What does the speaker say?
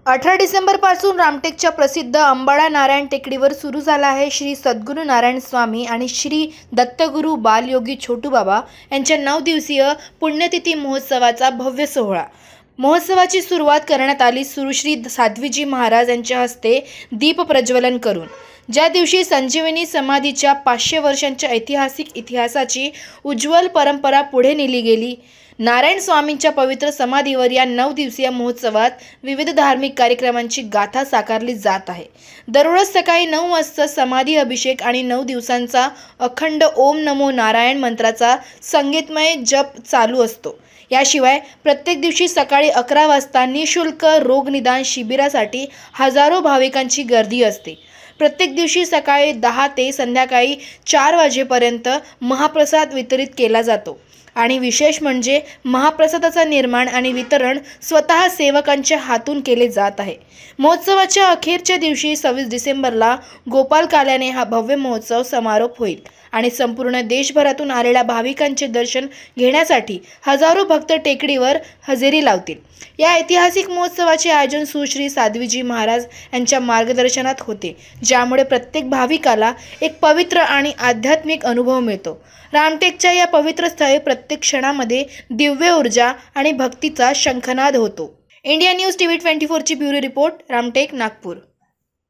18 डिसेंबरपासून रामटेकच्या प्रसिद्ध अंबाडा नारायण टेकडीवर सुरू झाला आहे श्री सद्गुरू नारायण स्वामी आणि श्री दत्तगुरू बालयोगी छोटू बाबा यांच्या 9 दिवसीय पुण्यतिथी महोत्सवाचा भव्य सोहळा। महोत्सवाची सुरुवात करण्यात आली श्री साध्वीजी महाराज यांच्या हस्ते दीप प्रज्वलन करून। ज्या दिवशी संजीवनी समाधीच्या 500 वर्षांच्या ऐतिहासिक इतिहासाची उज्ज्वल परंपरा पुढे नेली गेली। नारायण स्वामींच्या पवित्र समाधीवर या 9 दिवसीय महोत्सवात विविध धार्मिक कार्यक्रमांची गाथा साकारली जात आहे। दररोज सकाळी 9 वाजता समाधी अभिषेक आणि 9 दिवसांचा अखंड ओम नमो नारायण मंत्राचा संगीतमय जप चालू असतो। याशिवाय प्रत्येक दिवशी सकाळी 11 वाजता निःशुल्क रोग निदान शिबिरासाठी हजारो भाविकांची गर्दी असते। प्रत्येक दिवशी सकाळी 10 ते संध्याकाळी 4 वाजेपर्यंत महाप्रसाद वितरित केला जातो आणि विशेष म्हणजे महाप्रसादाचा निर्माण आणि वितरण स्वतः सेवकांच्या हातून केले जात आहे। महोत्सवाच्या अखेरच्या दिवशी 26 डिसेंबरला गोपाल काल्याने हा भव्य महोत्सव समारोप होईल आणि संपूर्ण देशभरातून आलेल्या भाविकांचे दर्शन घेण्यासाठी हजारो भक्त टेकडीवर हजेरी लावतील। या ऐतिहासिक महोत्सवाचे आयोजन श्री साध्वीजी महाराज यांच्या मार्गदर्शनात होते, ज्यामुळे प्रत्येक भाविकाला एक पवित्र आणि आध्यात्मिक अनुभव मिळतो। रामटेकच्या या पवित्र स्थळी प्रत्येक क्षणामध्ये दिव्य ऊर्जा आणि भक्तीचा शंखनाद होतो। इंडिया न्यूज TV 24 ची ब्युरो रिपोर्ट, रामटेक, नागपूर।